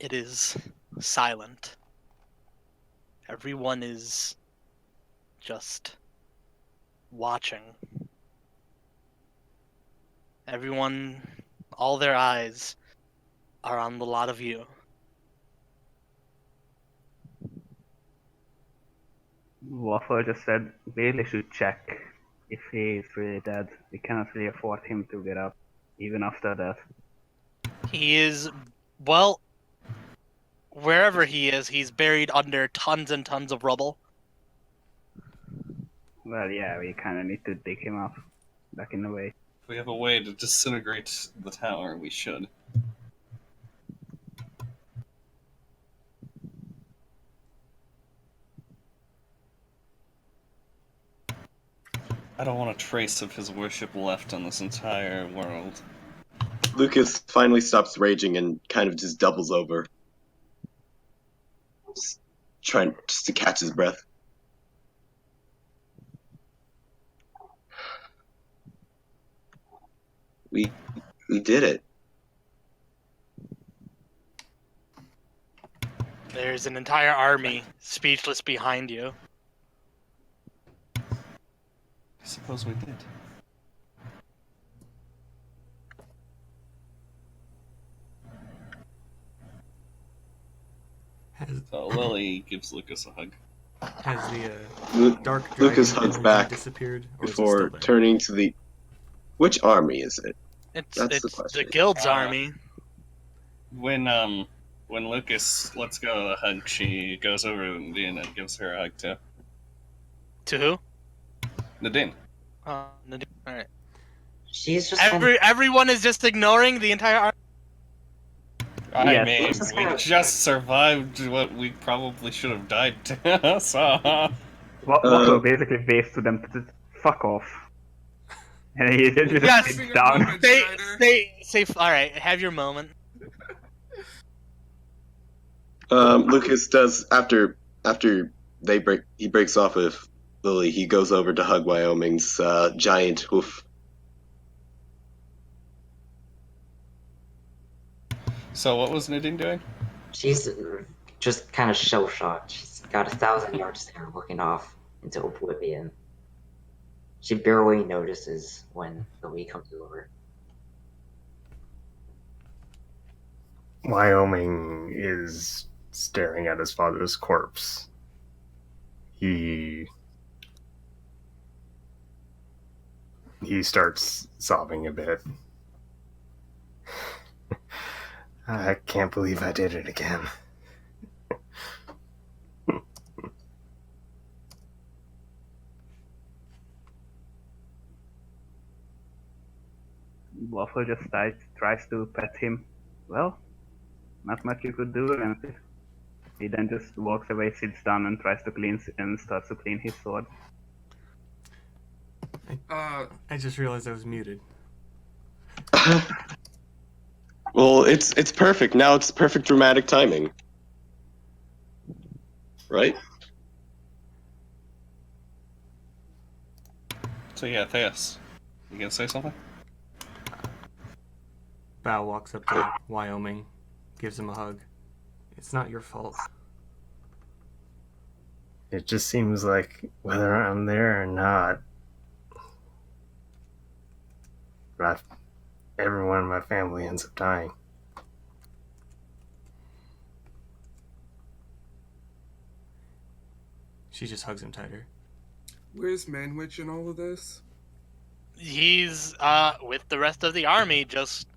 It is silent. Everyone is just watching. Everyone, all their eyes are on the lot of you. Waffle just said Bailey should check if he is really dead. We cannot really afford him to get up, even after that. He is, well, wherever he is, he's buried under tons and tons of rubble. Well, yeah, we kind of need to dig him up, back in the way. If we have a way to disintegrate the tower, we should. I don't want a trace of his worship left on this entire world. Lucas finally stops raging and kind of just doubles over. Just trying just to catch his breath. We did it. There's an entire army speechless behind you. I suppose we did. So Lily gives Lucas a hug. Has the dark dragon Lucas hugs back disappeared, or before is it still there? turning to the... Which army is it? It's That's the it's question. the guild's army. When Lucas lets go of the hug, she goes over to Nadine and gives her a hug too. To who? Nadine. Nadine. All right. She's just Everyone is just ignoring the entire army. I Yes. mean, Just we kind of- just survived what we probably should have died to, so... Waffle basically waves to them to fuck off. And he just Yes. sits down. Say. All right. Have your moment. Lucas does after he breaks off with Lily. He goes over to hug Wyoming's giant hoof. So what was Nadine doing? She's just kind of shell-shocked. She's got 1,000 yards there looking off into oblivion. She barely notices when Lily comes over. Wyoming is staring at his father's corpse. He starts sobbing a bit. I can't believe I did it again. Waffle just tries to pet him. Well, not much you could do, and he then just walks away, sits down, and tries to starts to clean his sword. I just realized I was muted. Well, it's perfect. Now it's perfect dramatic timing. Right? So yeah, Theus, you gonna say something? Bao walks up to Wyoming, gives him a hug. It's not your fault. It just seems like whether I'm there or not, everyone in my family ends up dying. She just hugs him tighter. Where's Manwich in all of this? He's with the rest of the army, just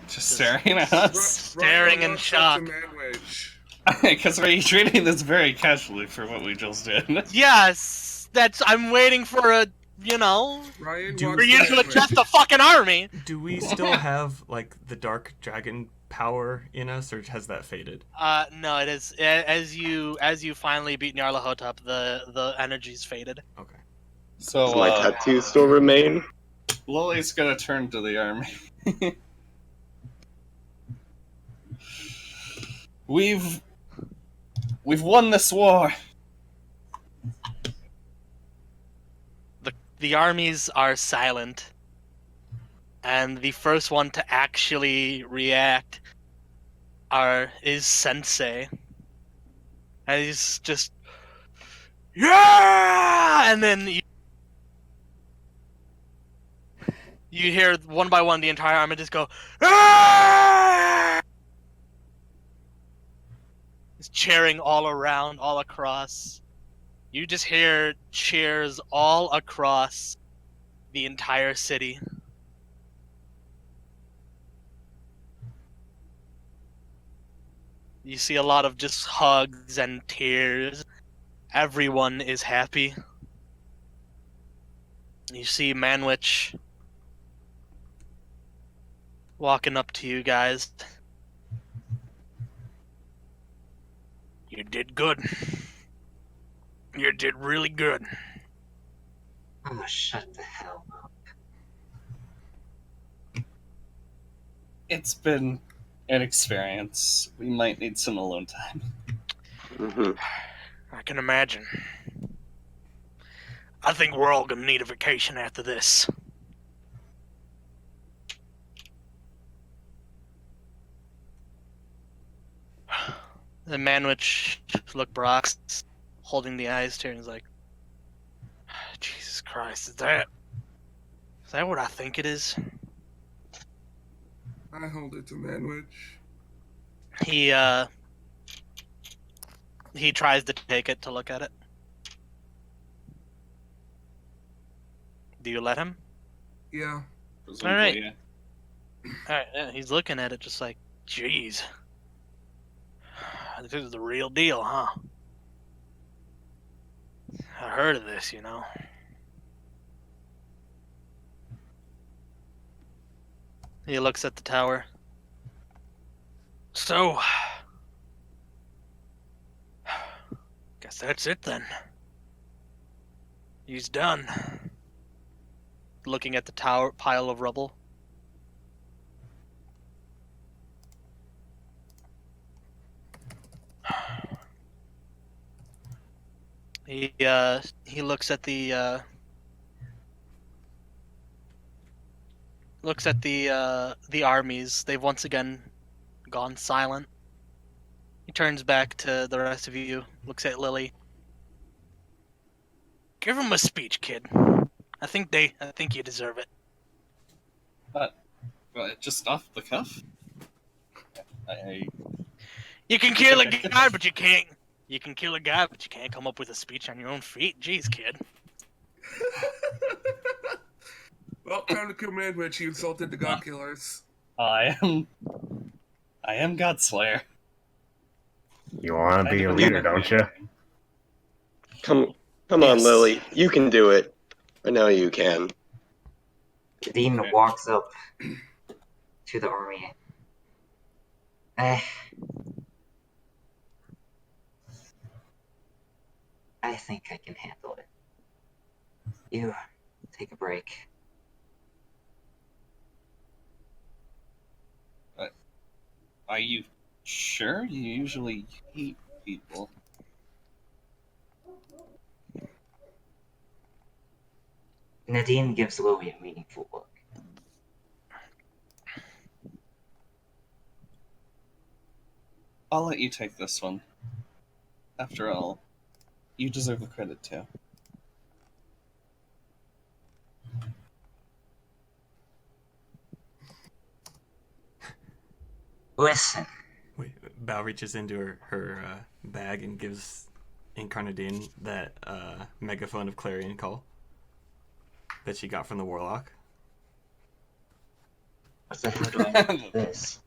Staring at us? staring in shock. Manwich. Because we're treating this very casually for what we just did. Yes, I'm waiting for a, Ryan Do- walks for you to to Manwich. adjust the fucking army. Do we still have, like, the dark dragon power in us, or has that faded? No, it is as you finally beat Nyarlathotep, the energy's faded. Okay. So, Does my tattoo still remain? Lily's gonna turn to the army. We've won this war. The armies are silent, and the first one to actually react is Sensei, and he's just yeah, and then you hear one by one the entire army just go ah! It's cheering all around, all across. You just hear cheers all across the entire city. You see a lot of just hugs and tears. Everyone is happy. You see Manwich walking up to you guys. You did good. You did really good. Oh, shut the hell up. It's been an experience. We might need some alone time. Hmm. I can imagine. I think we're all gonna need a vacation after this. The Manwich look Brock's holding the eyes to her and is like, Jesus Christ, is that what I think it is? I hold it to Manwich. He tries to take it to look at it. Do you let him? Yeah. Presumably, Alright. yeah. Alright, yeah, he's looking at it just like, jeez. This is the real deal, huh? I heard of this, you know. He looks at the tower. So, guess that's it then. He's done. Looking at the tower pile of rubble. He looks at the armies. They've once again gone silent. He turns back to the rest of you, looks at Lily. Give him a speech, kid. I think you deserve it. But just off the cuff? I You can kill a guy, but you can't. You can kill a guy, but you can't come up with a speech on your own feet. Jeez, kid. Well, time to kill Manwich. You insulted the God Killers. I am Godslayer. You want to be a I leader, don't you? Come on, Yes. Lily. You can do it. I know you can. Dean Okay. walks up to the army. I think I can handle it. You take a break. Are you sure? You usually hate people. Nadine gives Lily a meaningful look. I'll let you take this one. After all, you deserve the credit too. Listen, Wait, Bao reaches into her bag and gives Incarnadine that megaphone of clarion call that she got from the warlock. what the hell do I do with this?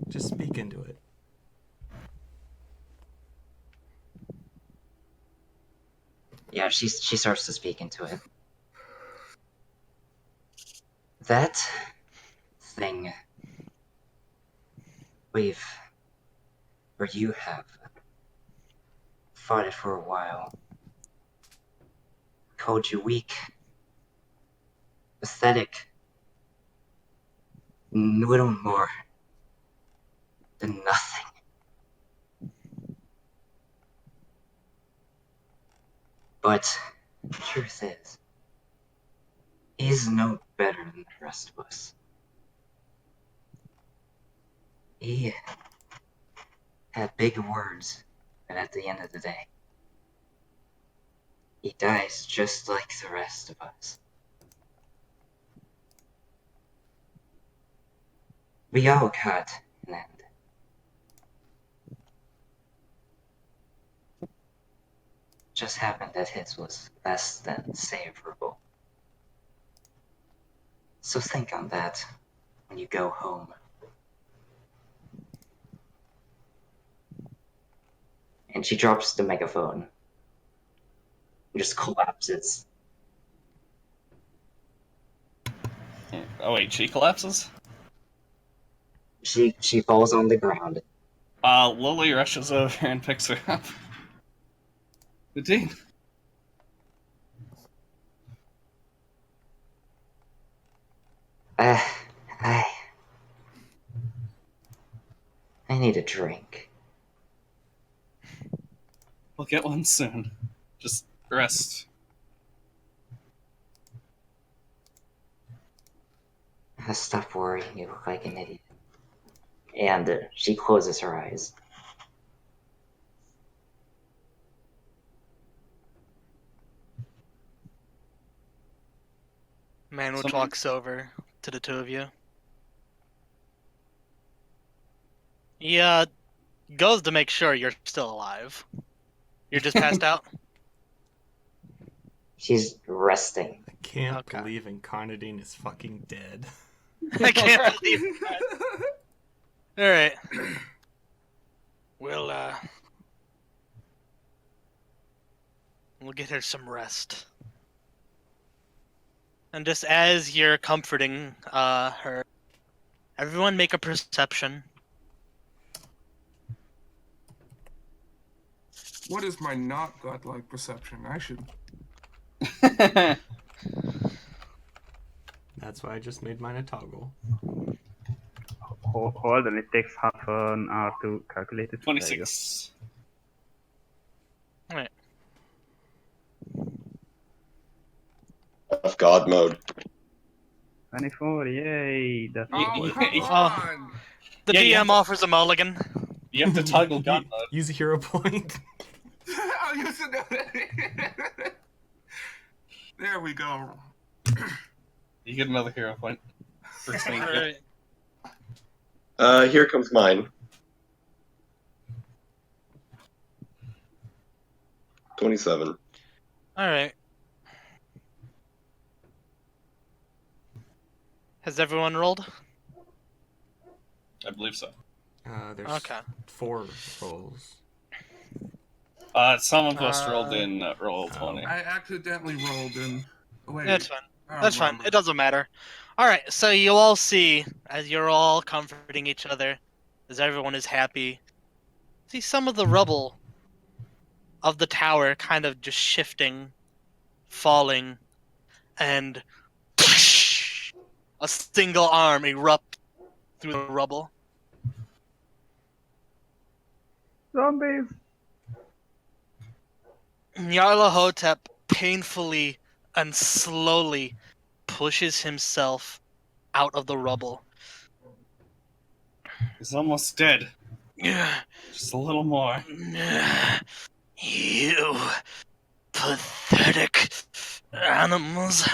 Just speak into it. Yeah, she starts to speak into it. That thing you have fought it for a while, called you weak, pathetic, little more than nothing. But the truth is, he's no better than the rest of us. He had big words, but at the end of the day, he dies just like the rest of us. We all got an end. Just happened that his was less than savorable. So think on that when you go home. And she drops the megaphone. And just collapses. Oh wait, she collapses? She falls on the ground. Lily rushes over and picks her up. Nadine. I need a drink. We'll get one soon. Just rest. Stop worrying, you look like an idiot. And she closes her eyes. Manwich Someone- walks over to the two of you. He goes to make sure you're still alive. You're just passed out? She's resting. I can't Okay. believe Incarnadine is fucking dead. I can't believe that. Alright. We'll get her some rest. And just as you're comforting her, everyone make a perception. What is my not godlike perception? I should. That's why I just made mine a toggle. Hold on, it takes half an hour to calculate it. There you go. 26. Alright. Of God mode. 24, yay! That's Oh, you- come you- on! The Yeah, you DM have to- offers a mulligan. You have to toggle God mode. Use a hero point. I'll use it. There we go. You get another hero point. For saying it. Alright. Here comes mine. 27. Alright. Has everyone rolled? I believe so. There's Okay. 4 rolls. Some of us rolled in roll 20. I accidentally rolled in. Wait. That's fine. I That's fine. remember. It doesn't matter. Alright, so you all see, as you're all comforting each other, as everyone is happy, see some of the rubble of the tower kind of just shifting, falling, and a single arm erupt through the rubble. Zombies! Nyarlathotep painfully and slowly pushes himself out of the rubble. He's almost dead. Just a little more. You pathetic animals.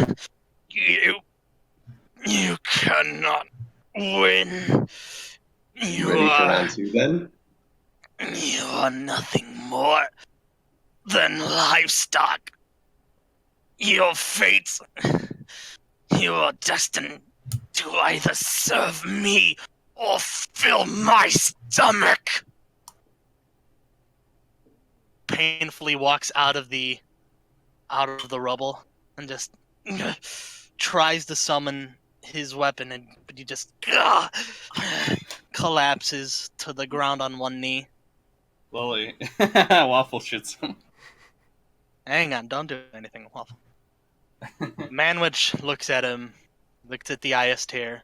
You cannot win. You Ready for are, round 2 then? you are nothing more than livestock. Your fates, you are destined to either serve me or fill my stomach. Painfully walks out of the rubble and just tries to summon his weapon, but he just collapses to the ground on one knee. Lily. Waffle shoots him. Hang on, don't do anything, Waffle. Manwich looks at him, looks at the Iastir,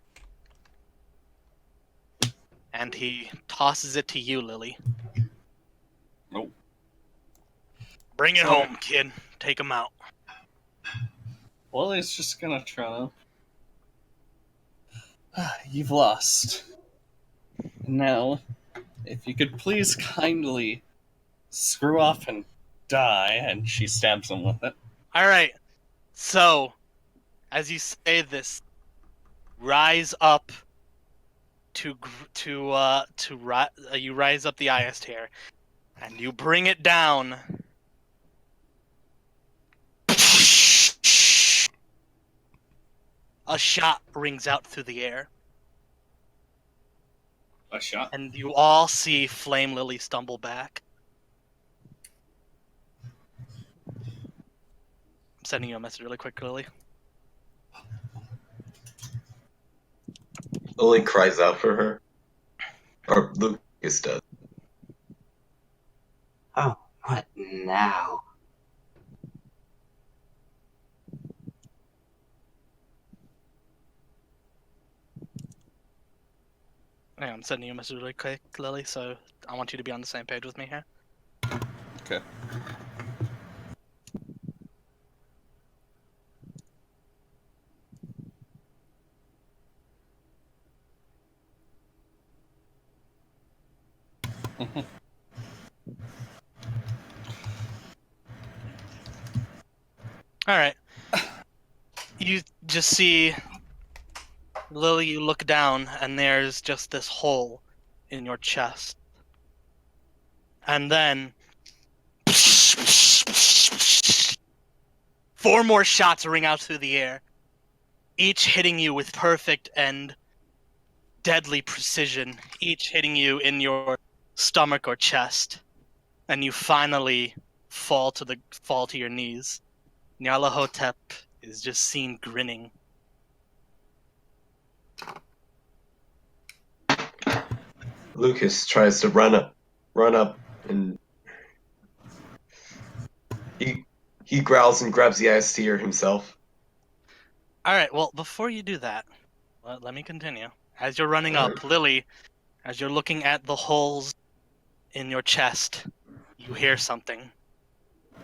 and he tosses it to you, Lily. Nope. Bring it So- home, kid. Take him out. Lily's just gonna try to... You've lost. Now, if you could please kindly screw off and die, and she stabs him with it. All right. So, as you say this, rise up you rise up the Iast here, and you bring it down. A shot rings out through the air, A shot. and you all see Flame Lily stumble back. I'm sending you a message really quick, Lily. Lily cries out for her. Or Lucas does. Oh, what now? Hang on, I'm sending you a message really quick, Lily, so I want you to be on the same page with me here. Okay. Alright. You just see, Lily, you look down, and there's just this hole in your chest. And then 4 more shots ring out through the air, each hitting you with perfect and deadly precision, each hitting you in your stomach or chest, and you finally fall to your knees. Nyarlathotep is just seen grinning. Lucas tries to run up, and he growls and grabs the ice tear himself. Alright, well, before you do that, let me continue. As you're running up, Lily, as you're looking at the holes in your chest, you hear something.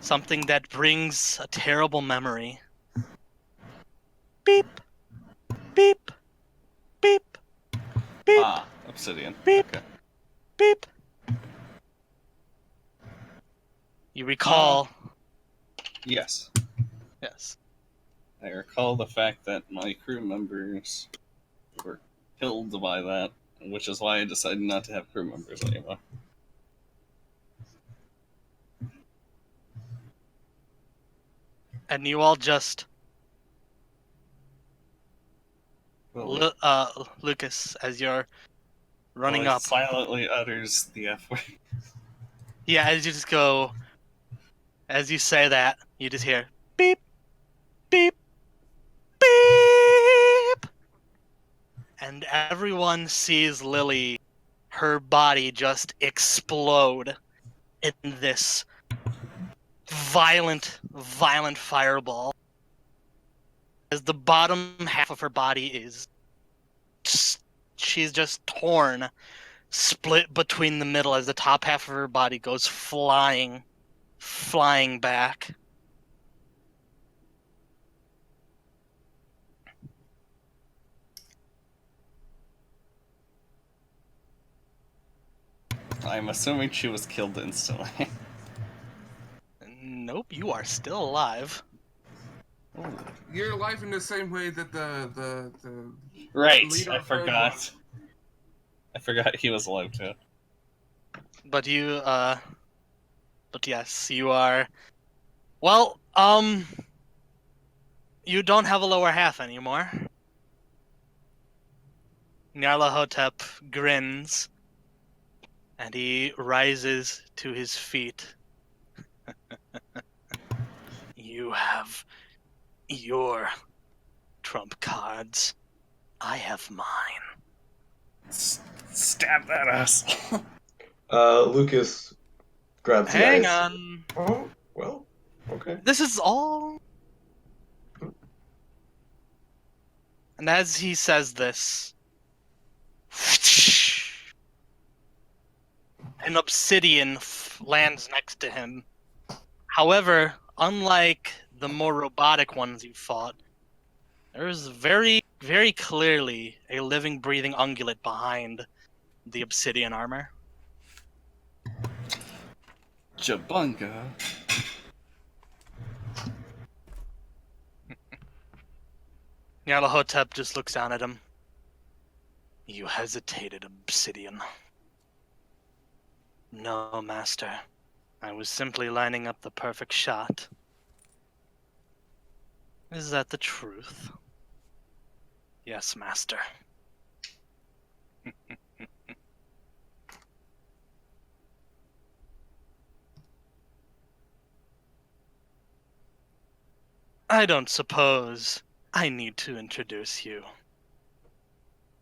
Something that brings a terrible memory. Beep, beep, beep, beep, Ah, obsidian. beep, Okay. beep. You recall... Yes. Yes. I recall the fact that my crew members were killed by that, which is why I decided not to have crew members anymore. And you all just... Lucas, as you're running Lily up... silently utters the F word. Yeah, as you just go... As you say that, you just hear... Beep, beep, beep! And everyone sees Lily, her body just explode in this violent fireball. As the bottom half of her body is... She's just torn, split between the middle as the top half of her body goes flying back. I'm assuming she was killed instantly. Nope, you are still alive. You're alive in the same way that the Right, leader I of Herd forgot. was. I forgot he was alive too. But but yes, you are... Well, you don't have a lower half anymore. Nyarlathotep grins, and he rises to his feet. You have your trump cards. I have mine. Stab that ass. Lucas grabs the Hang ice. on. Oh, well, okay. This is all... And as he says this, an obsidian lands next to him. However, unlike the more robotic ones you fought, there is very, very clearly a living, breathing ungulate behind the obsidian armor. Jabunga. Nyarlathotep just looks down at him. You hesitated, Obsidian. No, Master. I was simply lining up the perfect shot. Is that the truth? Yes, Master. I don't suppose I need to introduce you.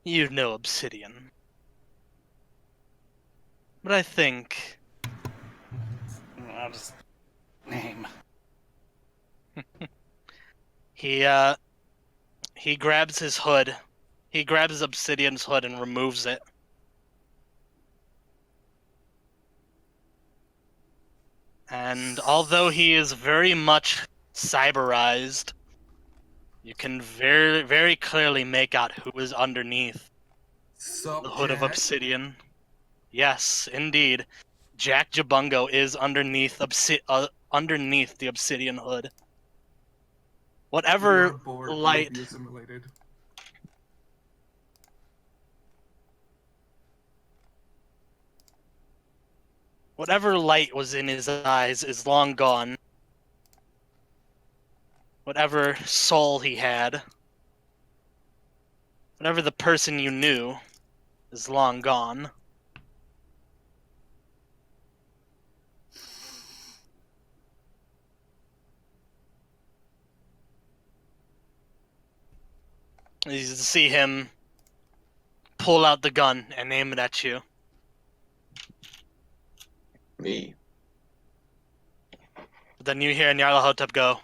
You know Obsidian. But I think I'll just name. he grabs his hood. He grabs Obsidian's hood and removes it. And although he is very much cyberized, you can very, very clearly make out who is underneath Sup, the hood of Jack? Obsidian. Yes, indeed. Jack Jabungo is underneath underneath the Obsidian hood. We Whatever are bored. light, Be assimilated. whatever light was in his eyes is long gone. Whatever soul he had, whatever the person you knew, is long gone. You see him pull out the gun and aim it at you. Me. But then you hear Nyarlathotep go,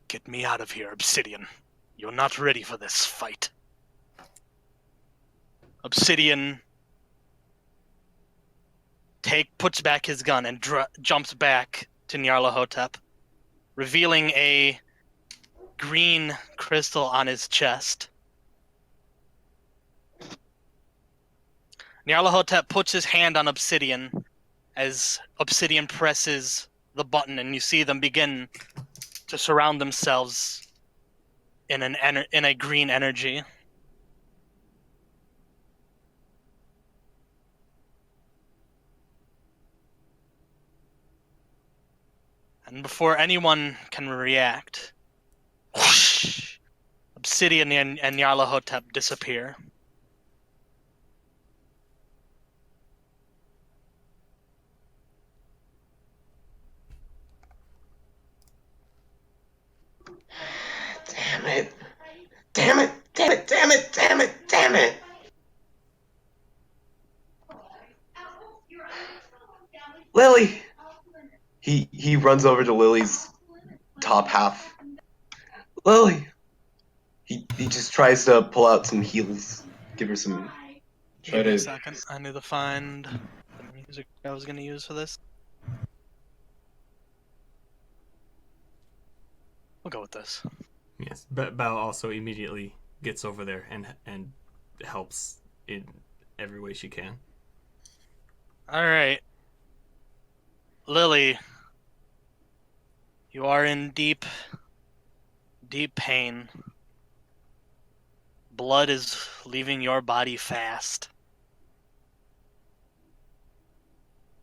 "Get me out of here, Obsidian. You're not ready for this fight." Obsidian puts back his gun and jumps back to Nyarlathotep, revealing a green crystal on his chest. Nyarlathotep puts his hand on Obsidian as Obsidian presses the button, and you see them begin to surround themselves in a green energy. And before anyone can react, whoosh, Obsidian and Nyarlathotep disappear. Damn it. Damn it. Damn it. Damn it. Damn it. Damn it. Lily. He runs over to Lily's top half. Lily. He just tries to pull out some heals. Give her some. Try Give me a to. second. I need to find the music I was going to use for this. We'll go with this. Yes, but Bao also immediately gets over there and helps in every way she can. All right. Lily, you are in deep, deep pain. Blood is leaving your body fast.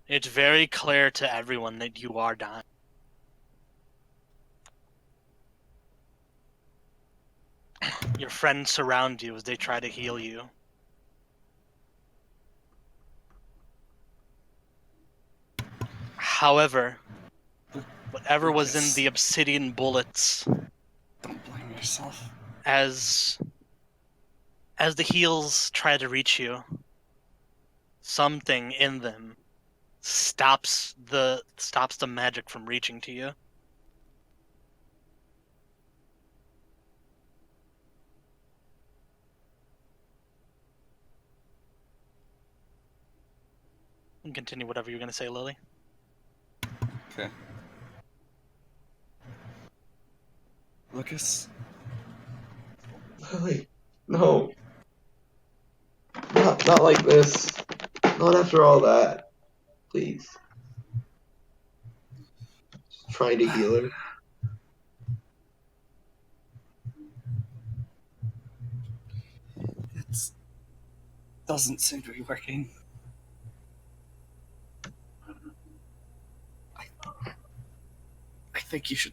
It's very clear to everyone that you are dying. Your friends surround you as they try to heal you. However, whatever was in the obsidian bullets, Don't blame yourself. as the heals try to reach you, something in them stops the magic from reaching to you. And continue whatever you're going to say, Lily. Okay. Lucas, Lily. No. Not like this. Not after all that. Please. trying to heal her. It doesn't seem to be working. I think you should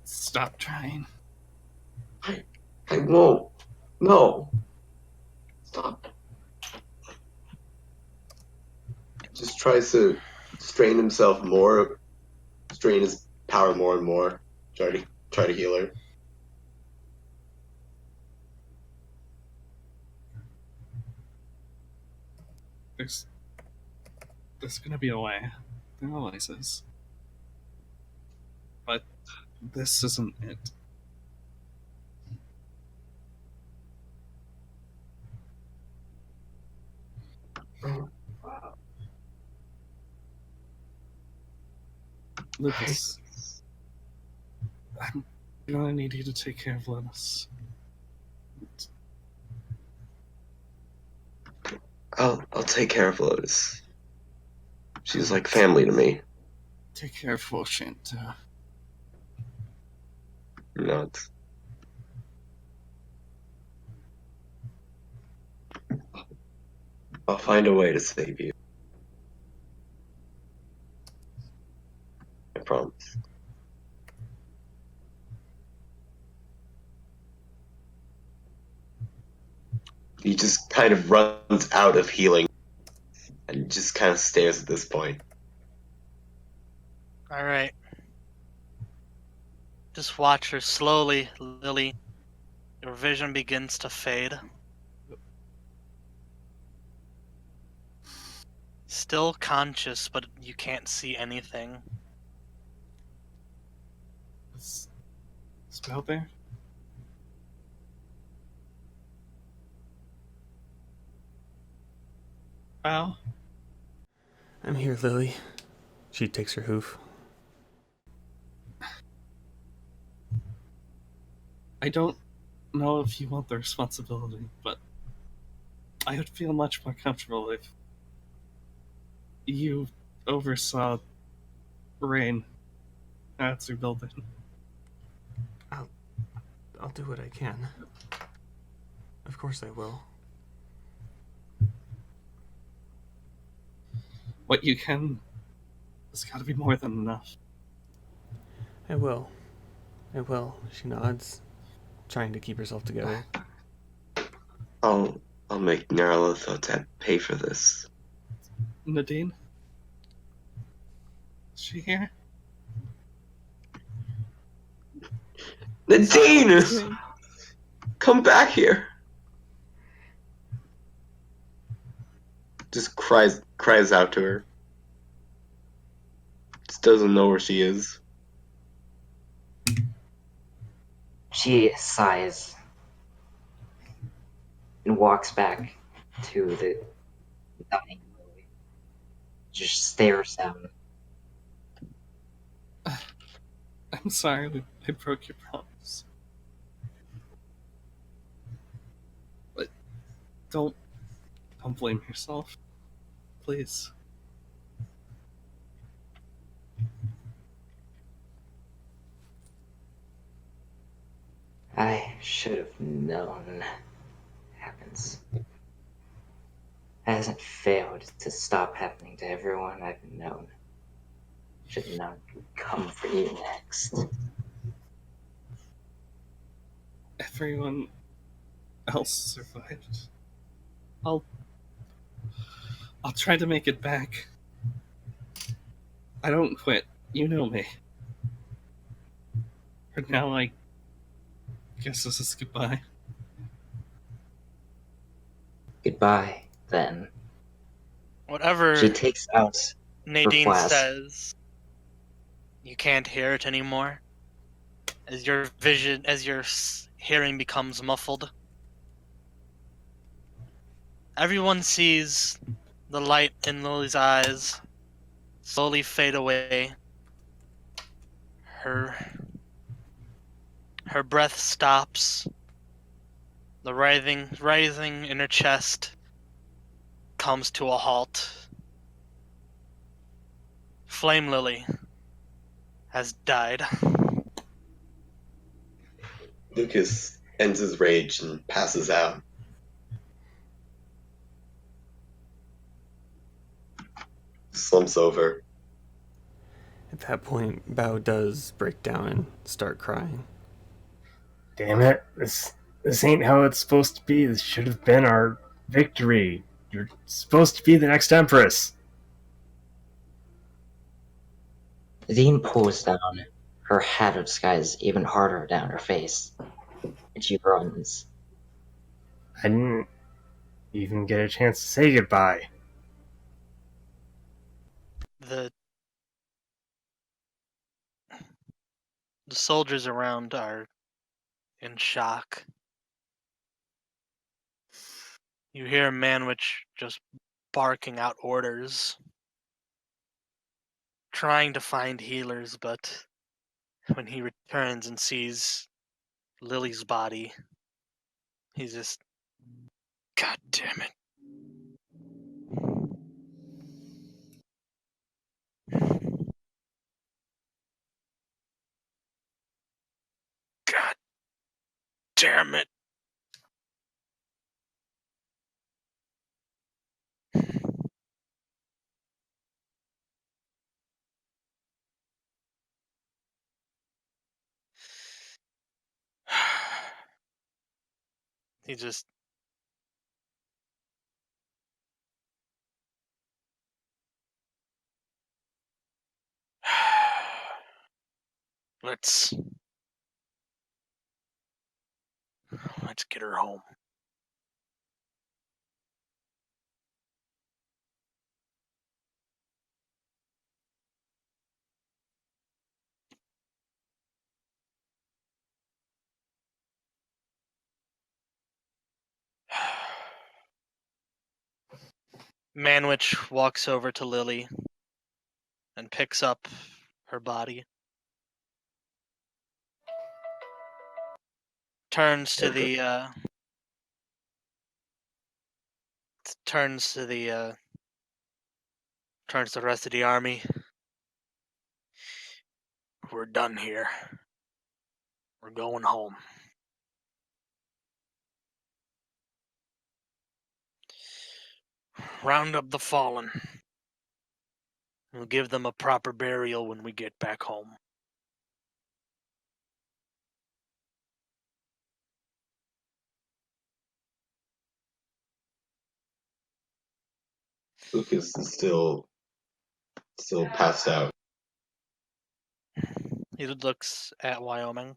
stop trying. I won't. No. Stop. Just tries to strain himself more, strain his power more and more. Try to heal her. There's gonna be a way. There always is. But this isn't it. Lucas, I'm gonna need you to take care of Linus. I'll take care of Lotus. She's like family to me. Take care of Huoshan too. You know, it's, I'll find a way to save you. I promise. He just kind of runs out of healing and just kind of stares at this point. Alright. Just watch her slowly, Lily. Your vision begins to fade. Still conscious, but you can't see anything. Is Spell there? Well, I'm here, Lily. She takes her hoof. I don't know if you want the responsibility, but I would feel much more comfortable if you oversaw Rain at your building. I'll do what I can. Of course I will. What you can has got to be more than enough. I will. I will. She nods, trying to keep herself together. I'll make Nyarlathotep pay for this. Nadine? Is she here? Nadine! Come back here! Just cries out to her. Just doesn't know where she is. She sighs and walks back to the dining room. Just stares down. I'm sorry I broke your promise. But don't blame yourself. Please. I should have known. Happens. Hasn't failed to stop happening to everyone I've known. Should have known it would come for you next. Everyone else survived. I'll try to make it back. I don't quit. You know me. For now, I guess this is goodbye. Goodbye, then. Whatever She takes out Nadine flask. says, you can't hear it anymore. As your hearing becomes muffled. Everyone sees the light in Lily's eyes slowly fade away. Her breath stops. The writhing in her chest comes to a halt. Flame Lily, has died. Lucas ends his rage and passes out. Slumps over. At that point, Bao does break down and start crying. Damn it. This ain't how it's supposed to be. This should have been our victory. You're supposed to be the next Empress. Zine pulls down her hat of disguise even harder down her face, and she runs. I didn't even get a chance to say goodbye. The soldiers around are in shock. You hear Manwich just barking out orders, trying to find healers, but when he returns and sees Lily's body, he's just, God damn it. God damn it. He just let's get her home. Manwich walks over to Lily and picks up her body. Turns to the rest of the army. We're done here. We're going home. Round up the fallen. We'll give them a proper burial when we get back home. Lucas is still passed out. He looks at Wyoming.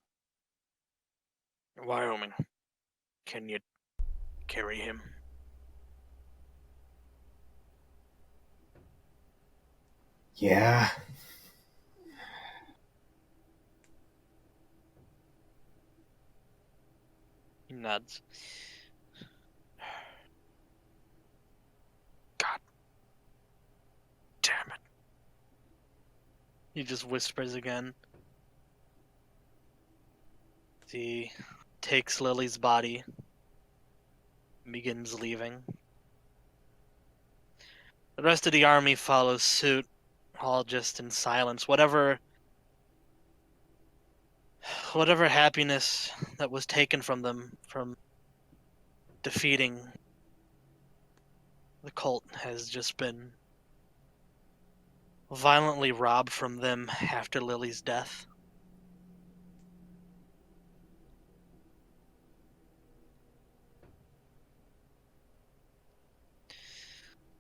Wyoming, can you carry him? Yeah. He nods. God damn it. He just whispers again. He takes Lily's body and begins leaving. The rest of the army follows suit, all just in silence. Whatever happiness that was taken from them from defeating the cult has just been violently robbed from them after Lily's death.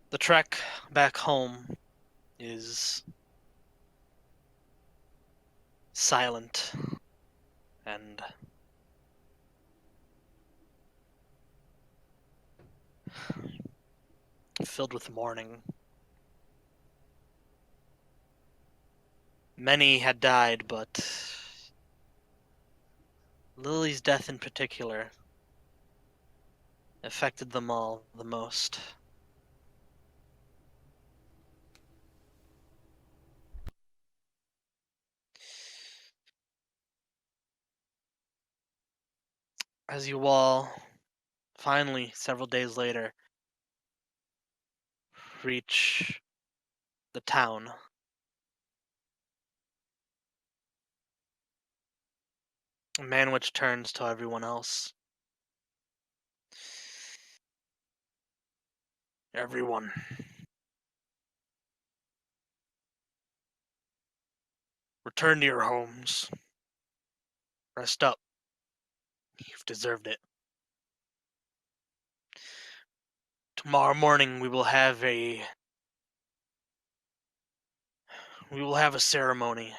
The trek back home is silent and filled with mourning. Many had died, but Lily's death in particular affected them all the most. As you all finally, several days later, reach the town, Manwich turns to everyone else. Everyone. Return to your homes. Rest up. You've deserved it. Tomorrow morning we will have a ceremony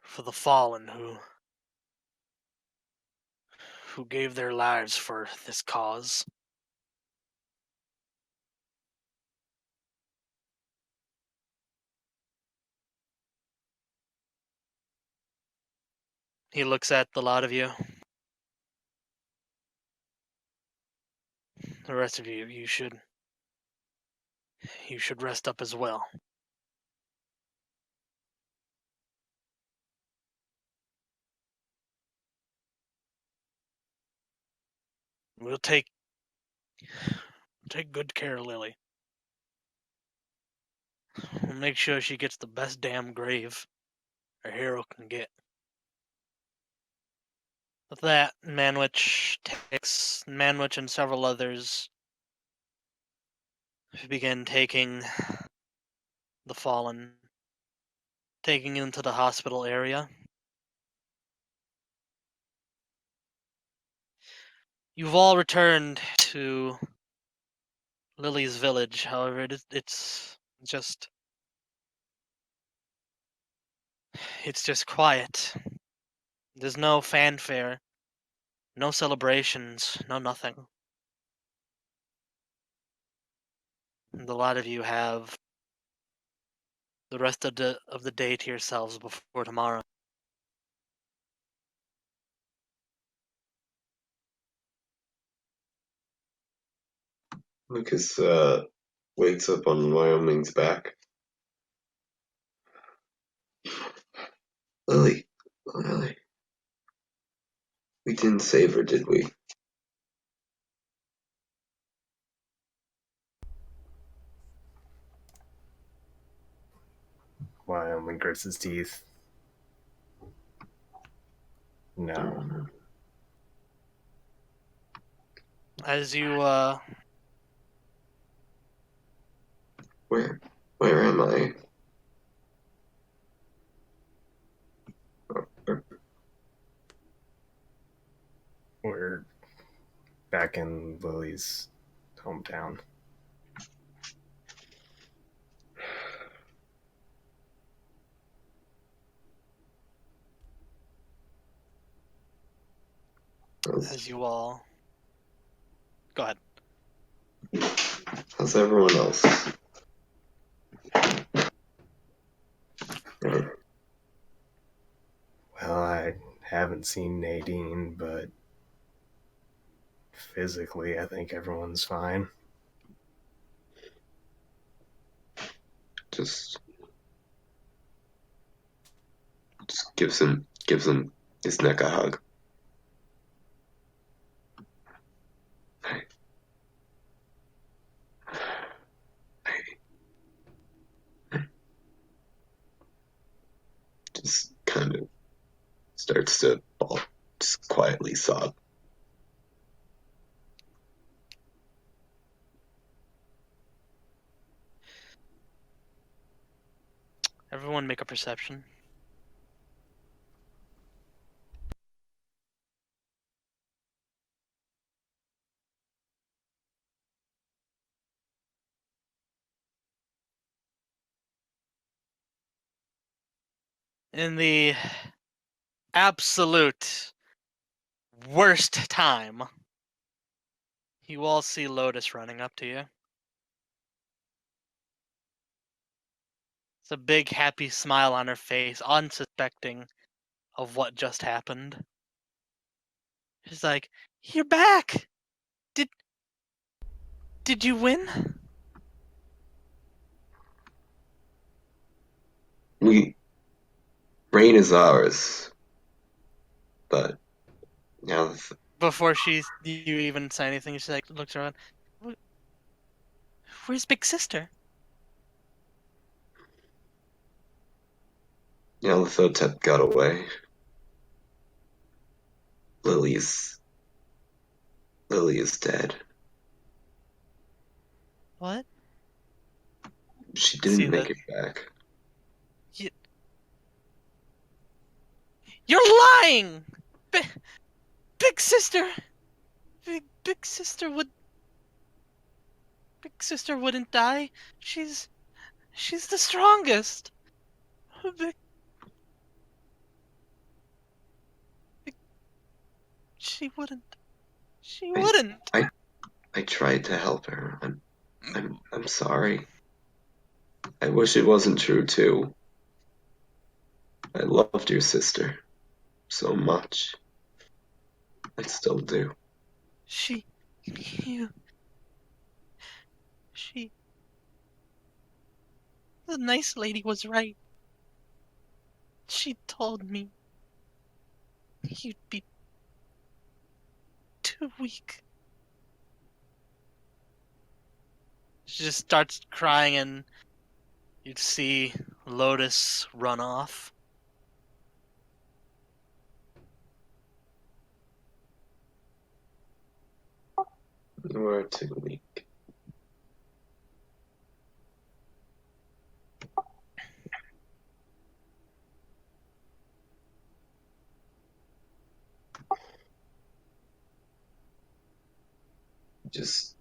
for the fallen who gave their lives for this cause. He looks at the lot of you. The rest of you, you should rest up as well. We'll take good care of Lily. We'll make sure she gets the best damn grave a hero can get. With that, Manwich and several others begin taking the fallen, taking them to the hospital area. You've all returned to Lily's village, however, it's just quiet. There's no fanfare, no celebrations, no nothing. And a lot of you have the rest of the day to yourselves before tomorrow. Lucas wakes up on Wyoming's back. Lily, Lily. We didn't save her, did we? Wyoming grits his teeth. No. As you Where am I? We're back in Lily's hometown. as you all go ahead. How's everyone else? Well, I haven't seen Nadine, but physically, I think everyone's fine. Just gives him his neck a hug. Just kind of starts to just quietly sob. Everyone make a perception. In the absolute worst time, you all see Lotus running up to you. It's a big happy smile on her face, unsuspecting of what just happened. She's like, "You're back! Did you win?" Rain is ours, but now Before you even say anything, she like looks around. Where's Big Sister? Thotep got away. Lily is dead. What? She See didn't make it back. You're lying! Big sister! Big sister Big sister wouldn't die. She's the strongest. Big, she wouldn't. She I- wouldn't. I tried to help her. I'm sorry. I wish it wasn't true too. I loved your sister so much. I still do. You, she, the nice lady was right. She told me you'd be too weak. She just starts crying, and you'd see Lotus run off. You are too weak. Just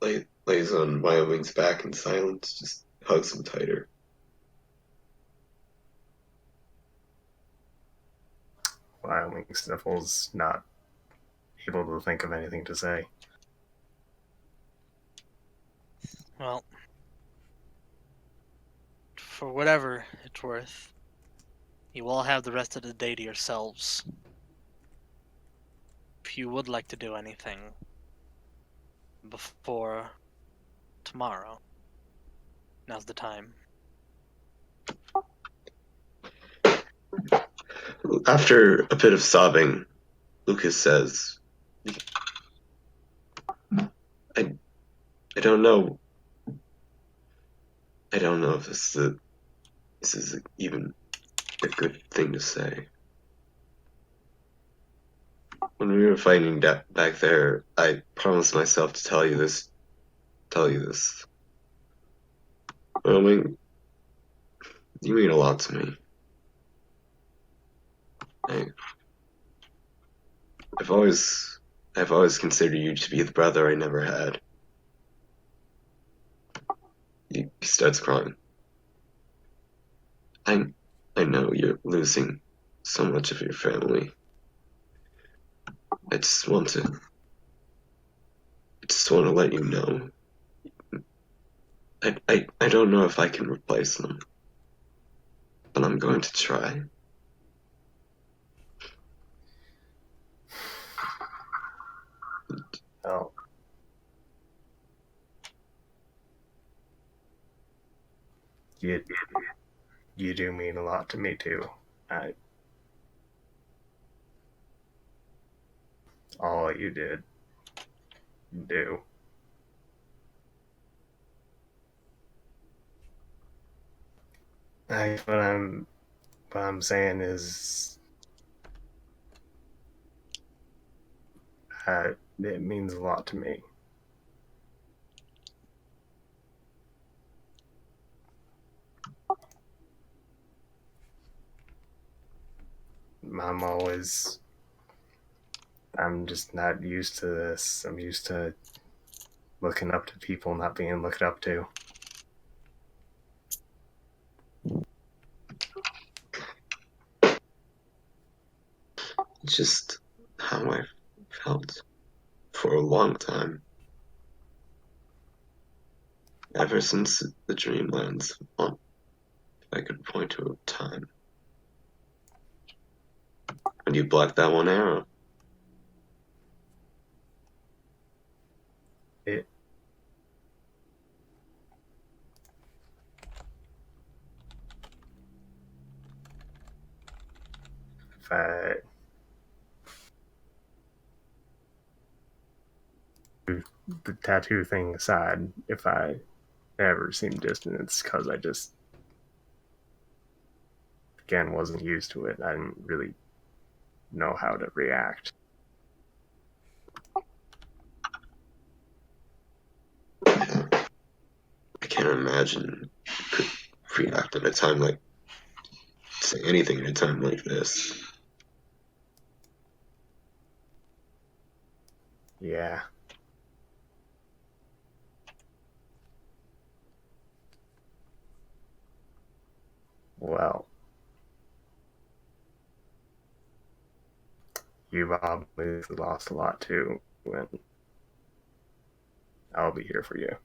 lays on Wyoming's back in silence, just hugs him tighter. Wyoming sniffles, not able to think of anything to say. Well, for whatever it's worth, you all have the rest of the day to yourselves. If you would like to do anything before tomorrow, now's the time. After a bit of sobbing, Lucas says, I don't know. I don't know if this is even a good thing to say. When we were fighting back there, I promised myself to tell you this. Wyoming, you mean a lot to me. I've always considered you to be the brother I never had. He starts crying. I know you're losing so much of your family. I just want to let you know. I don't know if I can replace them, but I'm going to try. Oh. You do mean a lot to me too. All you did do. What I'm saying is, it means a lot to me. I'm just not used to this. I'm used to looking up to people not being looked up to. It's just how I felt for a long time. Ever since the Dreamlands, if I could point to a time. And you blocked that one arrow. It. If I, the tattoo thing aside, if I ever seem distant, it's because I just, again, wasn't used to it. I didn't really know how to react. I can't imagine you could react at a time like say anything at a time like this. Yeah. Well, you've obviously lost a lot too, and I'll be here for you.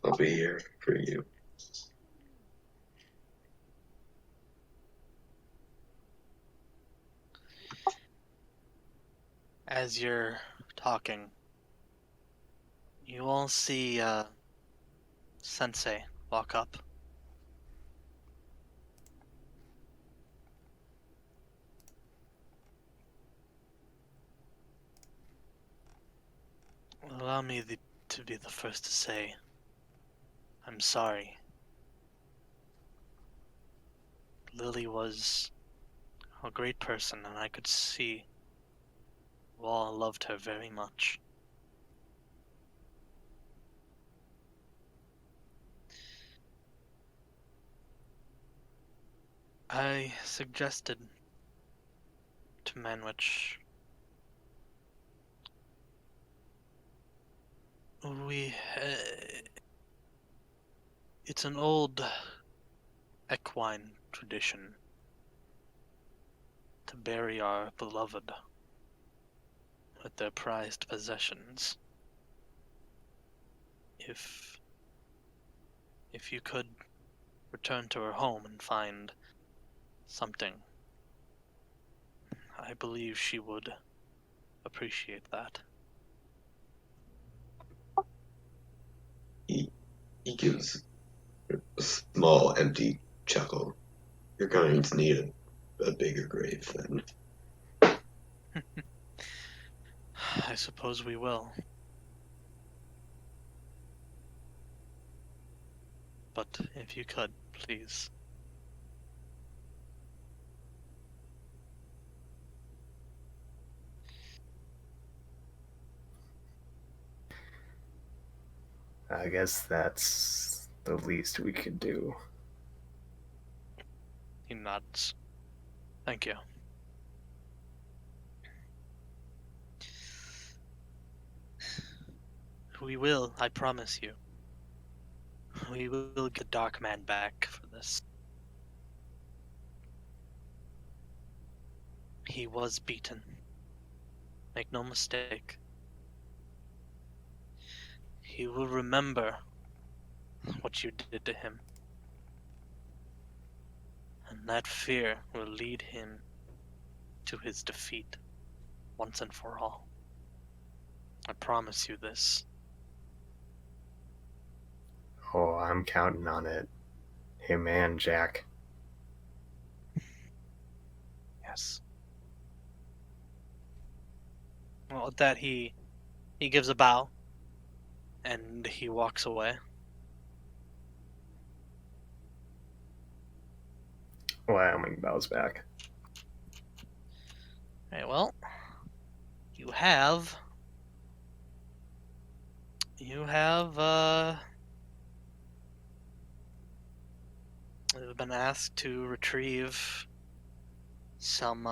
I'll be here for you. As you're talking, you all see Sensei walk up. Allow me to be the first to say, I'm sorry. Lily was a great person, and I could see you all loved her very much. I suggested to Manwich it's an old equine tradition to bury our beloved with their prized possessions. If you could return to her home and find something, I believe she would appreciate that. He gives a small, empty chuckle. You're going to need a bigger grave then. I suppose we will. But if you could, please. I guess that's the least we could do. He nods. Thank you. We will, I promise you. We will get Dark Man back for this. He was beaten. Make no mistake. He will remember what you did to him. And that fear will lead him to his defeat once and for all. I promise you this. Oh, I'm counting on it. Hey man, Jack. Yes. Well, at that he gives a bow and he walks away. Wyoming bows back. Alright, well, you have you've been asked to retrieve some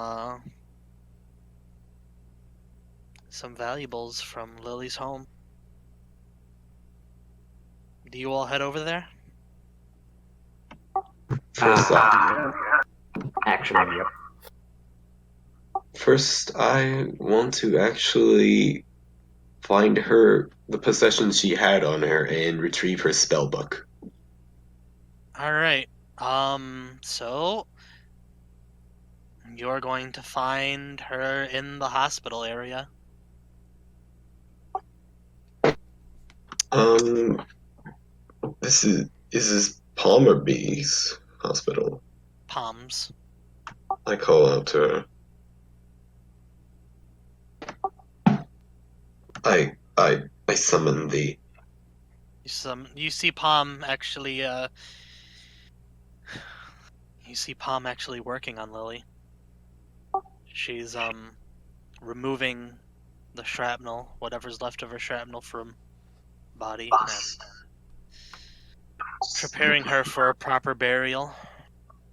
valuables from Lily's home. Do you all head over there? First off, Actually, Yep. first I want to actually find her the possessions she had on her and retrieve her spell book. Alright. So you're going to find her in the hospital area. Is this Palmer B's hospital? Palms. I call out to her. I summon thee. You see Palm actually You see Palm actually working on Lily. She's removing the shrapnel, whatever's left of her shrapnel from body, and preparing her for a proper burial.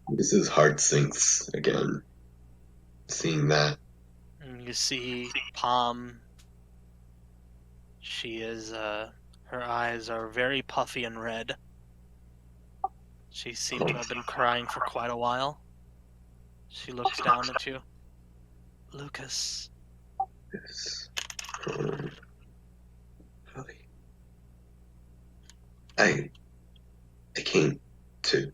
This heart sinks again. Seeing that. And you see Palm. She is, her eyes are very puffy and red. She seemed to have been crying for quite a while. She looks down at you. Lucas. Yes. Really. I came to.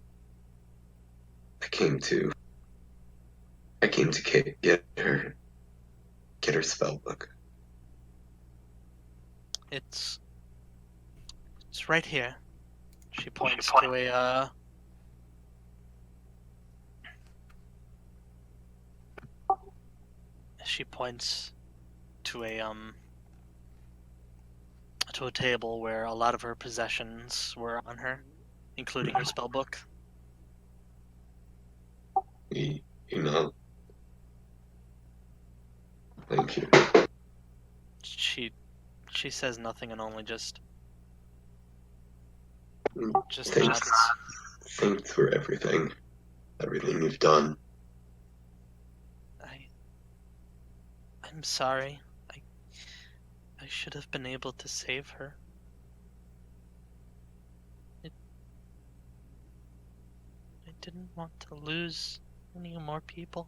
I came to get her spell book. It's right here. She points to a to a table where a lot of her possessions were on her, including her spell book. You know. Thank you. She says nothing and only just Thanks. nods. Thanks for everything. Everything you've done. I'm sorry. I should have been able to save her. I didn't want to lose any more people.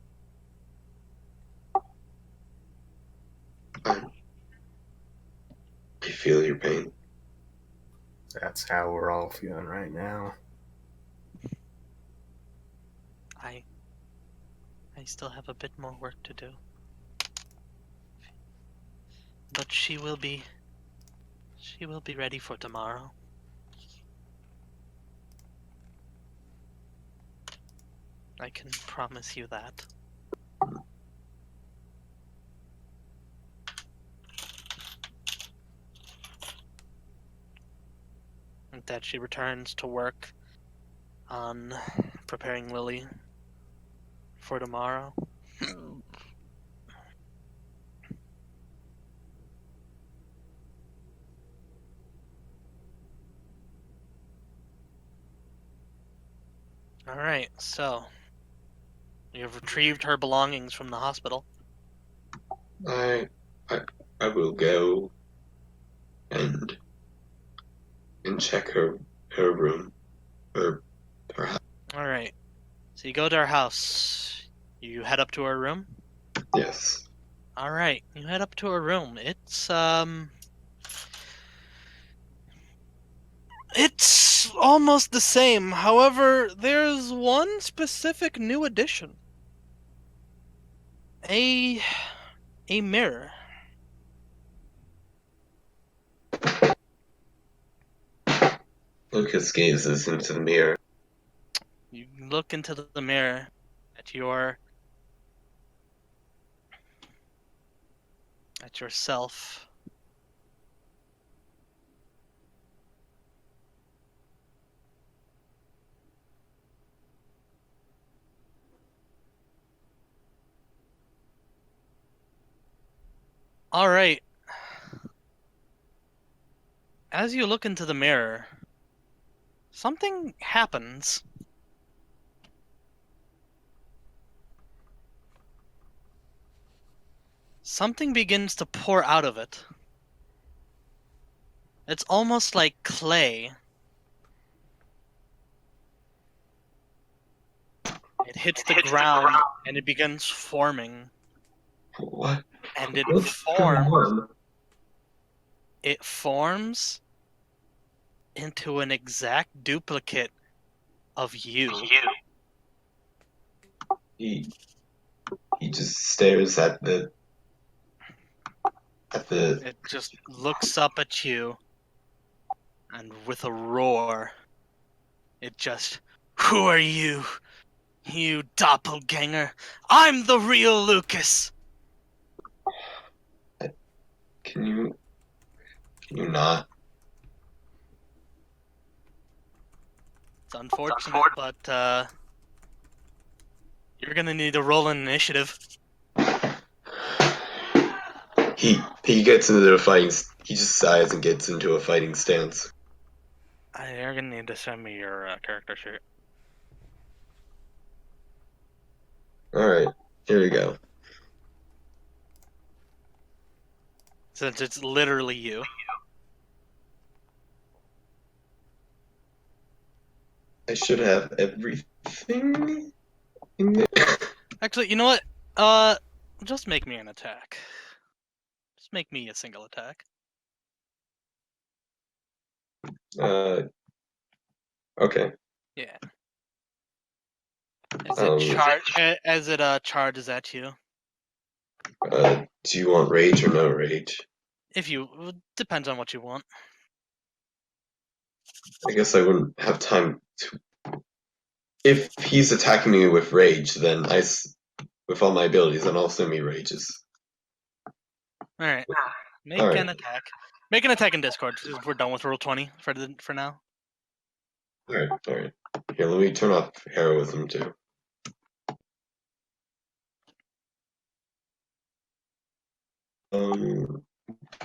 I feel your pain. That's how we're all feeling right now. I still have a bit more work to do. But she will be ready for tomorrow. I can promise you that. And that she returns to work on preparing Lily for tomorrow. Alright, so you've retrieved her belongings from the hospital. I will go and check her room, or her house. Alright, so you go to her house. You head up to her room? Yes. Alright, you head up to her room. It's almost the same. However, there's one specific new addition. A mirror. Lucas gazes into the mirror. You look into the mirror at yourself. All right. As you look into the mirror, something happens. Something begins to pour out of it. It's almost like clay. It hits the ground and it begins forming. What? And it What's going on? forms into an exact duplicate of you. He just stares at the. It just looks up at you, and with a roar, it just, "Who are you? You doppelganger! I'm the real Lucas!" Can you not? It's unfortunate, but You're gonna need to roll an initiative. He gets into the fighting. He just sighs and gets into a fighting stance. You're gonna need to send me your character sheet. All right, here we go. Since it's literally you. I should have everything in there. Actually, you know what? Just make me an attack. Just make me a single attack. Okay. Yeah. As Um, it charges at you. Do you want rage or no rage? Depends on what you want. I guess I wouldn't have time to. If he's attacking me with rage, then with all my abilities, then I'll send me rages. All right. Make All right. an attack. Make an attack in Discord. We're done with roll 20 for now. All right. Here, let me turn off heroism too.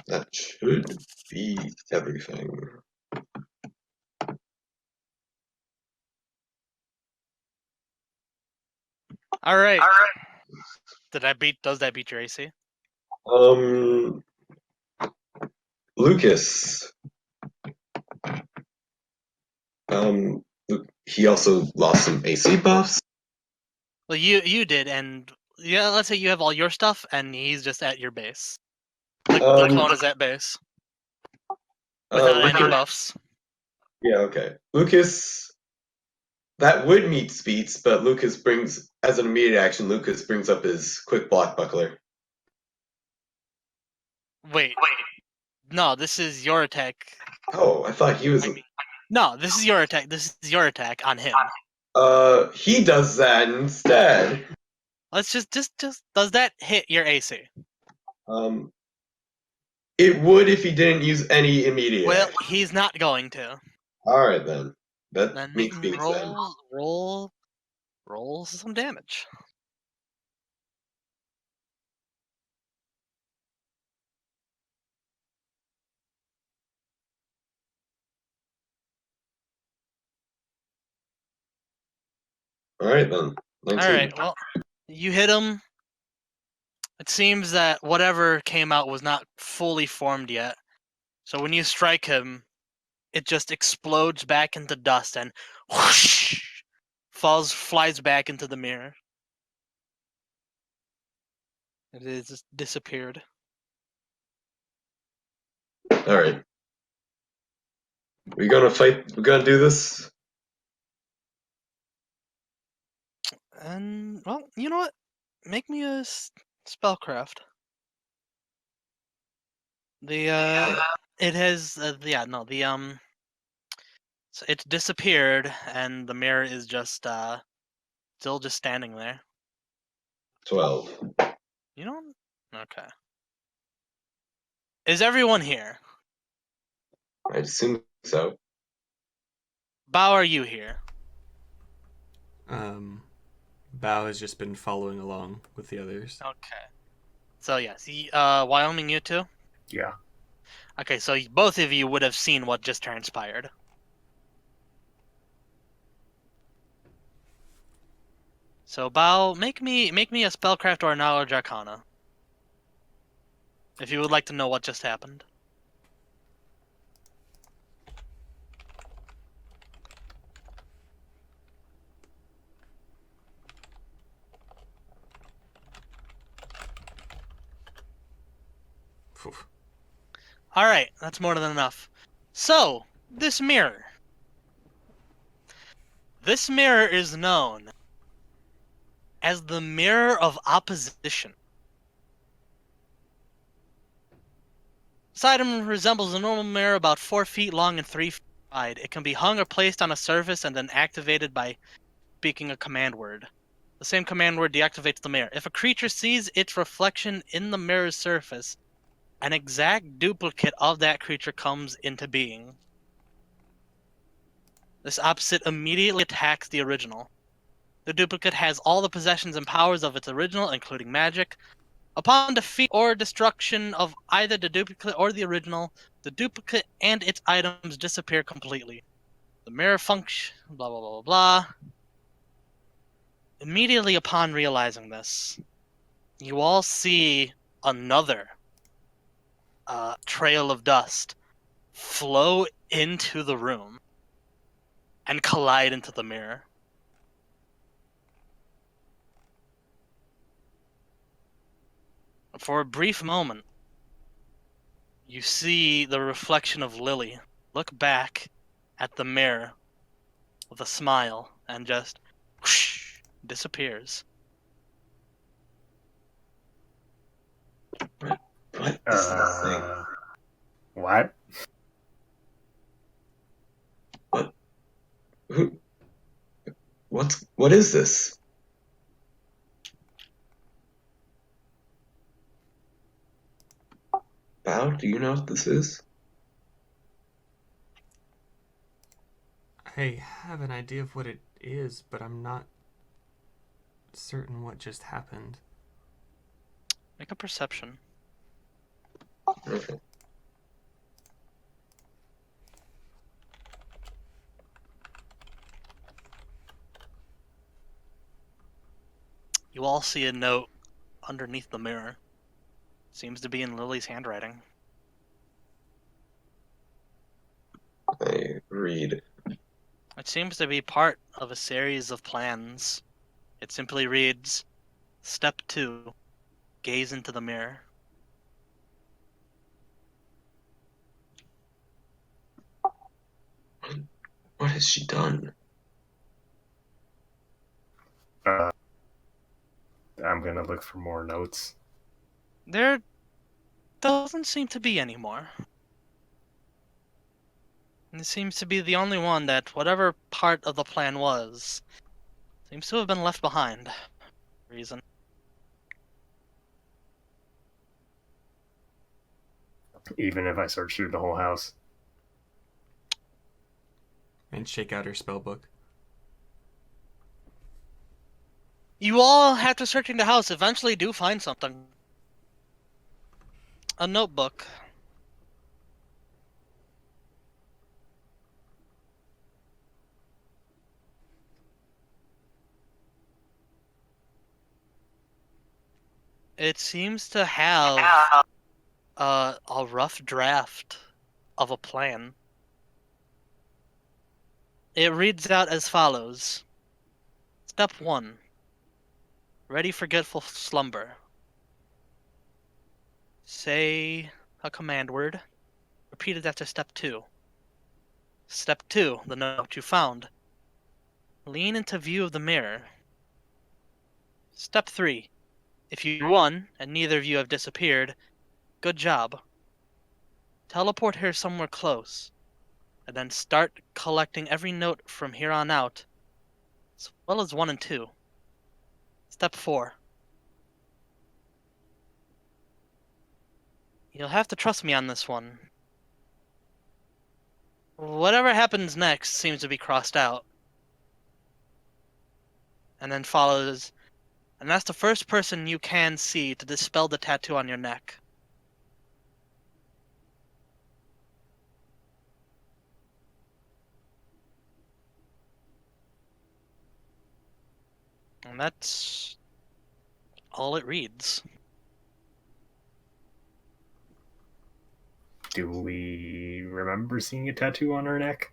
That should be everything. All right. Does that beat your AC? Lucas. He also lost some AC buffs. Well, you did, and yeah, let's say you have all your stuff, and he's just at your base. The clone is at base without any Lucas, buffs. yeah, okay. Lucas, that would meet Speeds, but Lucas brings, as an immediate action, Lucas brings up his quick block buckler. Wait. No, this is your attack. Oh, I thought he was. No, this is your attack. This is your attack on him. He does that instead. Let's just does that hit your AC? It would if he didn't use any immediate. Well, action. he's not going to. All right then. That Then makes sense then. roll some damage. All right then. 19. All right. Well, you hit him. It seems that whatever came out was not fully formed yet. So when you strike him, it just explodes back into dust and whoosh, flies back into the mirror. It is just disappeared. All right. We gonna fight? We gonna do this? And well, you know what? Make me a spellcraft. It has so it's disappeared and the mirror is just still just standing there. 12. You know? Okay. Is everyone here? I assume so. Bao, are you here? Bao has just been following along with the others. Okay. So yes, Wyoming, you too? Yeah. Okay, so both of you would have seen what just transpired. So Bao, make me a spellcraft or a knowledge arcana. If you would like to know what just happened. Phew. Alright, that's more than enough. So, this mirror. This mirror is known as the Mirror of Opposition. This item resembles a normal mirror about 4 feet long and 3 feet wide. It can be hung or placed on a surface and then activated by speaking a command word. The same command word deactivates the mirror. If a creature sees its reflection in the mirror's surface, an exact duplicate of that creature comes into being. This opposite immediately attacks the original. The duplicate has all the possessions and powers of its original, including magic. Upon defeat or destruction of either the duplicate or the original, the duplicate and its items disappear completely. The mirror function, blah, blah, blah, blah, blah. Immediately upon realizing this, you all see another trail of dust flow into the room and collide into the mirror. For a brief moment, you see the reflection of Lily look back at the mirror with a smile and just whoosh, disappears. What is this thing? What? Who? What is this? Bao, do you know what this is? I have an idea of what it is, but I'm not certain what just happened. Make a perception. Okay. You all see a note underneath the mirror. Seems to be in Lily's handwriting. I read. It seems to be part of a series of plans. It simply reads, Step 2, gaze into the mirror. What has she done? I'm gonna look for more notes. There doesn't seem to be any more. And it seems to be the only one that whatever part of the plan was seems to have been left behind. Reason. Even if I search through the whole house. And shake out her spell book. You all, after searching the house, eventually do find something. A notebook. It seems to have a rough draft of a plan. It reads out as follows. Step 1. Ready forgetful slumber. Say a command word. Repeat it after step 2. Step 2, the note you found. Lean into view of the mirror. Step 3. If you won, and neither of you have disappeared, good job. Teleport here somewhere close, and then start collecting every note from here on out, as well as 1 and 2. Step 4. You'll have to trust me on this one. Whatever happens next seems to be crossed out. And then follows, and that's the first person you can see to dispel the tattoo on your neck. And that's all it reads. Do we remember seeing a tattoo on her neck?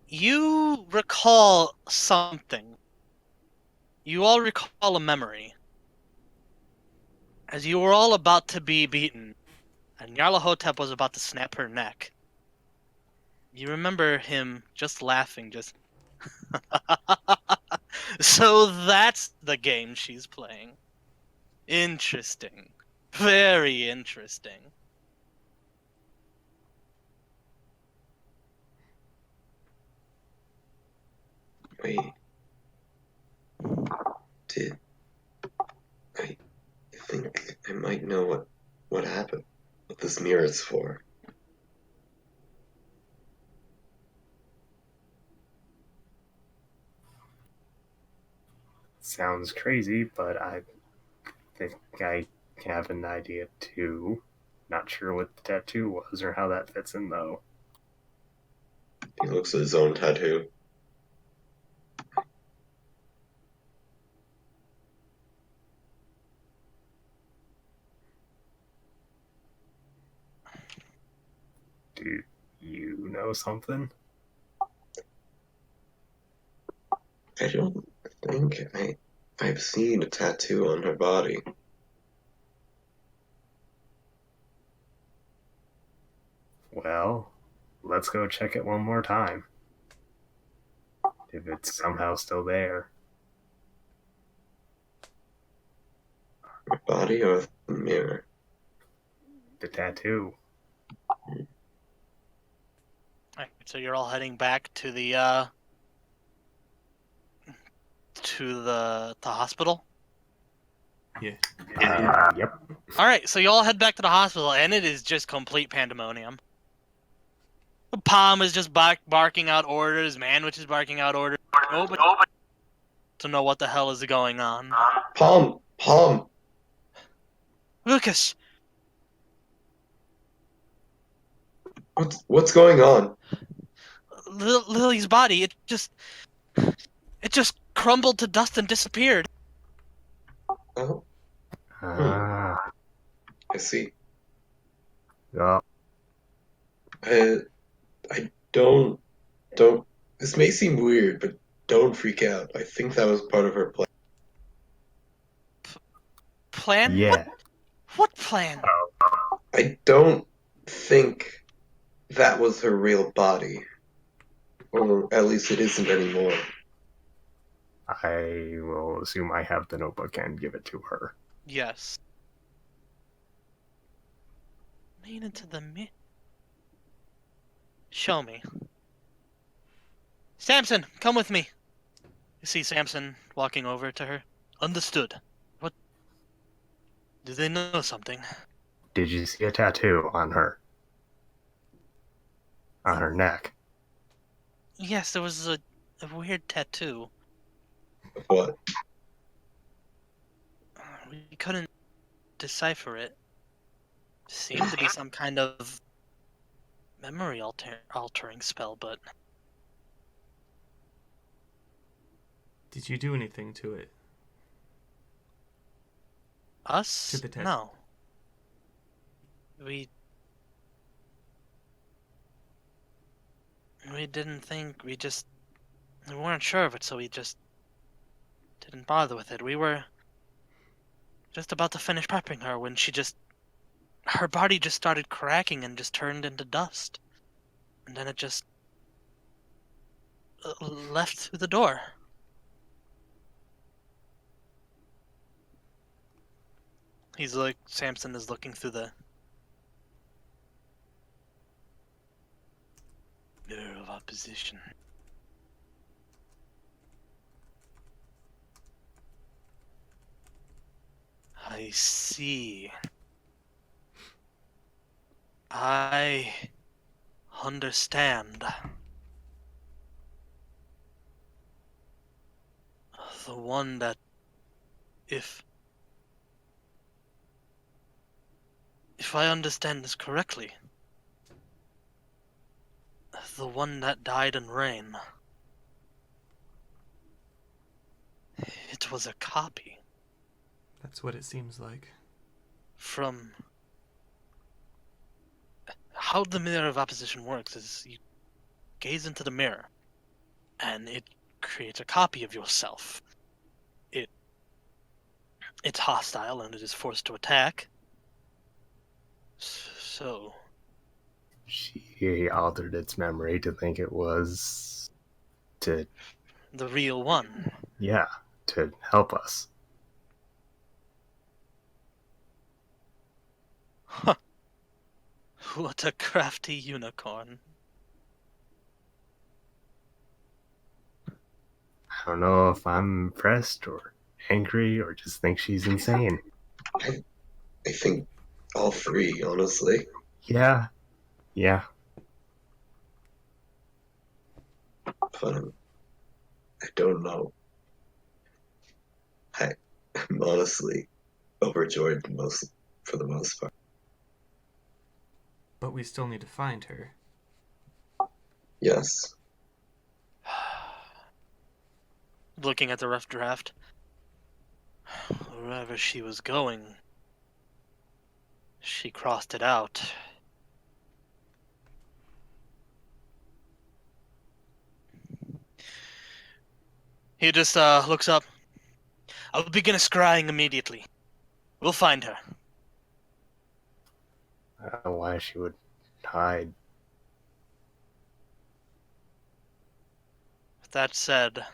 You recall something. You all recall a memory. As you were all about to be beaten, and Nyarlathotep was about to snap her neck. You remember him just laughing, just... So that's the game she's playing. Interesting. Very interesting. Wait. I think I might know what happened. What this mirror is for. sounds crazy, but I think I have an idea too. Not sure what the tattoo was or how that fits in, though. He looks at his own tattoo. Do you know something? I don't think I've seen a tattoo on her body. Well, let's go check it one more time. If it's somehow still there. Her body or the mirror? The tattoo. Alright, so you're all heading back to the hospital. Yeah. Yep. All right, so you all head back to the hospital, and it is just complete pandemonium. Palm is just barking out orders. Manwich is barking out orders. Nobody to know what the hell is going on. Palm! Lucas, What's going on? Lily's body, it just crumbled to dust and disappeared. Oh, Ah. I see. Oh, I don't. This may seem weird, but don't freak out. I think that was part of her plan. Plan? yeah. What plan? I don't think that was her real body. Or at least it isn't anymore. I will assume I have the notebook and give it to her. Yes. Lean into the Show me. Samson, come with me. You see Samson walking over to her. Understood. What? Do they know something? Did you see a tattoo on her? On her neck? Yes, there was a weird tattoo. What? We couldn't decipher it. Seemed to be some kind of memory altering spell, but Did you do anything to it? us? To the tattoo? No. We didn't think. We weren't sure of it, so we just didn't bother with it. We were just about to finish prepping her when her body just started cracking and just turned into dust. And then it just left through the door. Samson is looking through the mirror of opposition. I see. I understand. The one that, if I understand this correctly, the one that died in rain. It was a copy That's what it seems like. from. How the mirror of opposition works is you gaze into the mirror, and it creates a copy of yourself. It's hostile and it is forced to attack. So She altered its memory to think it was to, the real one. yeah, to help us. Huh. What a crafty unicorn. I don't know if I'm impressed or angry or just think she's insane. I think all three, honestly. Yeah. But I don't know. I'm honestly overjoyed for the most part. But we still need to find her. Yes. Looking at the rough draft. Wherever she was going, she crossed it out. He just looks up. I will begin scrying immediately. We'll find her. I don't know why she would hide. With that said,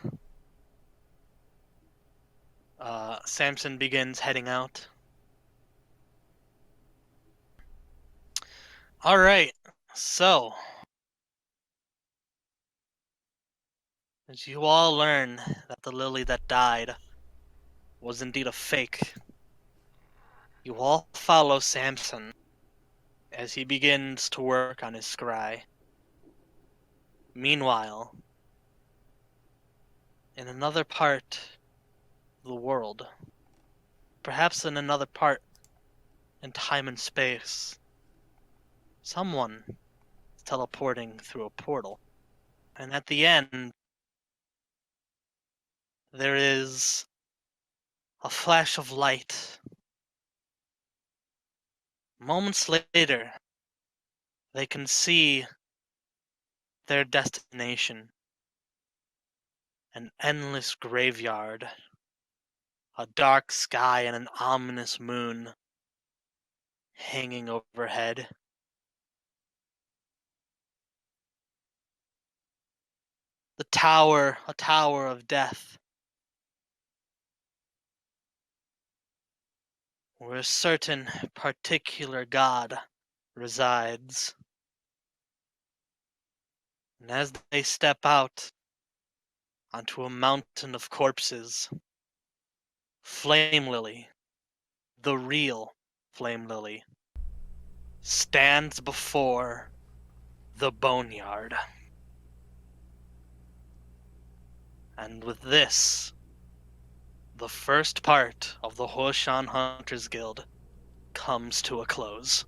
Samson begins heading out. All right, so as you all learn that the lily that died was indeed a fake, you all follow Samson as he begins to work on his scry. Meanwhile, in another part of the world, perhaps in another part in time and space, someone is teleporting through a portal. And at the end, there is a flash of light. Moments later, they can see their destination. An endless graveyard, a dark sky, and an ominous moon hanging overhead. The tower, a tower of death, where a certain particular god resides. And as they step out onto a mountain of corpses, Flame Lily, the real Flame Lily, stands before the boneyard. And with this, the first part of the Huoshan Hunters Guild comes to a close.